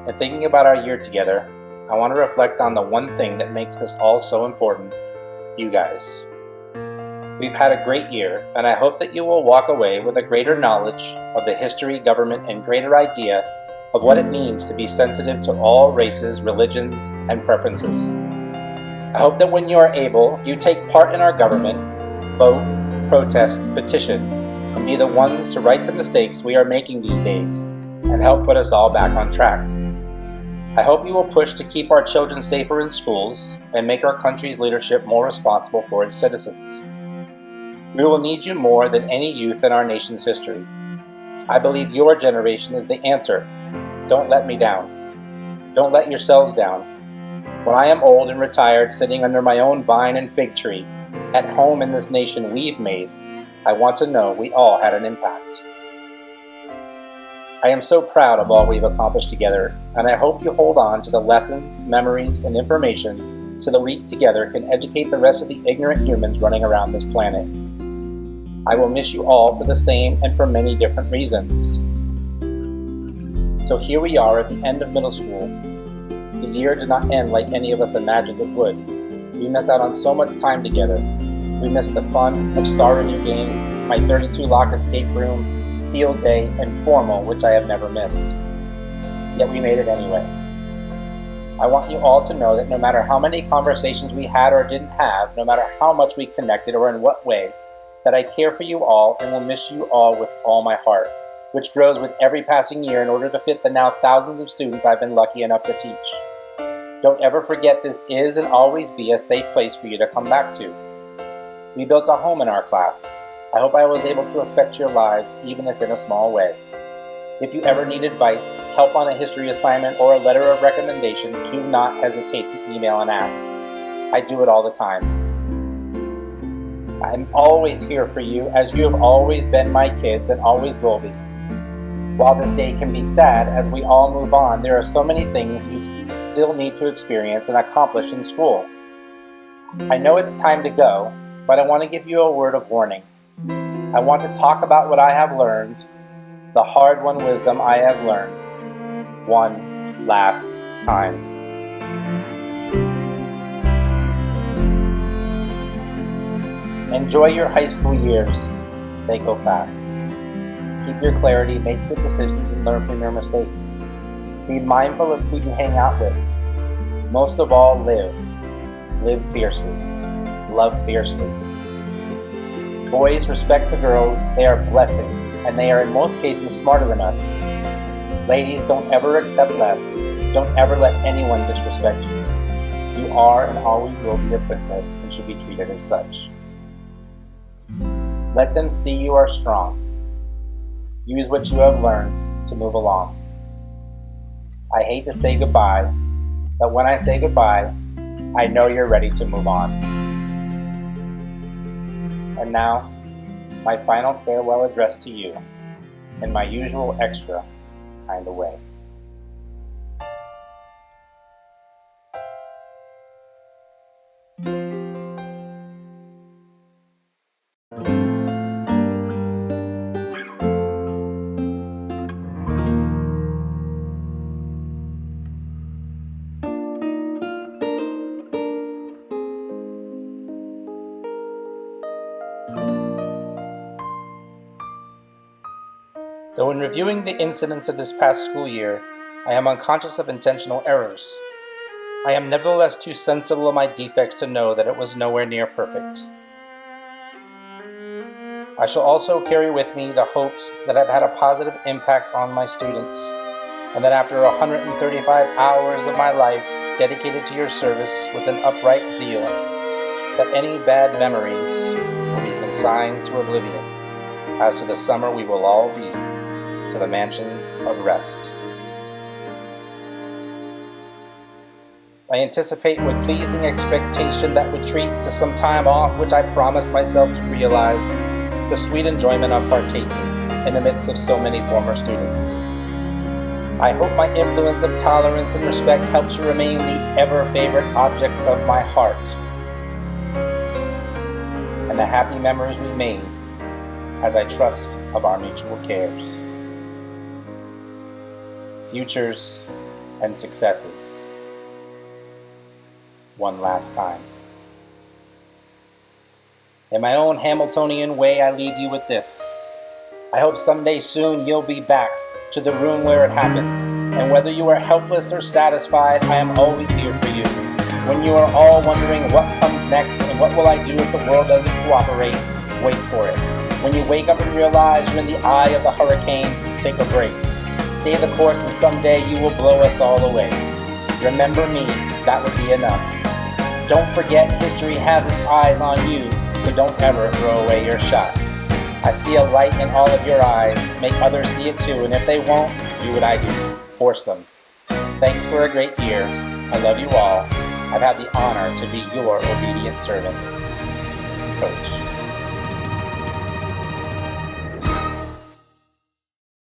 In thinking about our year together, I want to reflect on the one thing that makes this all so important: you guys. We've had a great year, and I hope that you will walk away with a greater knowledge of the history, government, and greater idea of what it means to be sensitive to all races, religions, and preferences. I hope that when you are able, you take part in our government, vote, protest, petition, and be the ones to right the mistakes we are making these days and help put us all back on track. I hope you will push to keep our children safer in schools and make our country's leadership more responsible for its citizens. We will need you more than any youth in our nation's history. I believe your generation is the answer. Don't let me down. Don't let yourselves down. When I am old and retired, sitting under my own vine and fig tree, at home in this nation we've made, I want to know we all had an impact. I am so proud of all we've accomplished together, and I hope you hold on to the lessons, memories, and information so that we together can educate the rest of the ignorant humans running around this planet. I will miss you all for the same and for many different reasons. So here we are at the end of middle school. The year did not end like any of us imagined it would. We missed out on so much time together. We missed the fun of Star Review games, my 32-lock escape room, field day, and formal, which I have never missed. Yet we made it anyway. I want you all to know that no matter how many conversations we had or didn't have, no matter how much we connected or in what way, that I care for you all and will miss you all with all my heart, which grows with every passing year in order to fit the now thousands of students I've been lucky enough to teach. Don't ever forget this is and always be a safe place for you to come back to. We built a home in our class. I hope I was able to affect your lives, even if in a small way. If you ever need advice, help on a history assignment, or a letter of recommendation, do not hesitate to email and ask. I do it all the time. I'm always here for you, as you have always been my kids and always will be. While this day can be sad as we all move on, there are so many things you still need to experience and accomplish in school. I know it's time to go, but I want to give you a word of warning. I want to talk about what I have learned, the hard-won wisdom I have learned, one last time. Enjoy your high school years. They go fast. Keep your clarity, make good decisions, and learn from your mistakes. Be mindful of who you hang out with. Most of all, live. Live fiercely. Love fiercely. Boys, respect the girls. They are a blessing, and they are in most cases smarter than us. Ladies, don't ever accept less. Don't ever let anyone disrespect you. You are and always will be a princess and should be treated as such. Let them see you are strong. Use what you have learned to move along. I hate to say goodbye, but when I say goodbye, I know you're ready to move on. And now, my final farewell address to you, in my usual extra kind of way. Though in reviewing the incidents of this past school year, I am unconscious of intentional errors, I am nevertheless too sensible of my defects to know that it was nowhere near perfect. I shall also carry with me the hopes that I've had a positive impact on my students, and that after 135 hours of my life dedicated to your service with an upright zeal, that any bad memories will be consigned to oblivion, as to the summer we will all be, to the mansions of rest. I anticipate with pleasing expectation that retreat to some time off which I promised myself to realize, the sweet enjoyment of partaking in the midst of so many former students. I hope my influence of tolerance and respect helps you remain the ever-favorite objects of my heart, and the happy memories we made, as I trust of our mutual cares. Futures and successes. One last time. In my own Hamiltonian way, I leave you with this. I hope someday soon you'll be back to the room where it happens, and whether you are helpless or satisfied, I am always here for you. When you are all wondering what comes next and what will I do if the world doesn't cooperate, wait for it. When you wake up and realize you're in the eye of the hurricane, take a break. Stay the course and someday you will blow us all away. Remember me, that would be enough. Don't forget history has its eyes on you, so don't ever throw away your shot. I see a light in all of your eyes, make others see it too, and if they won't, do what I do, force them. Thanks for a great year. I love you all. I've had the honor to be your obedient servant. Coach.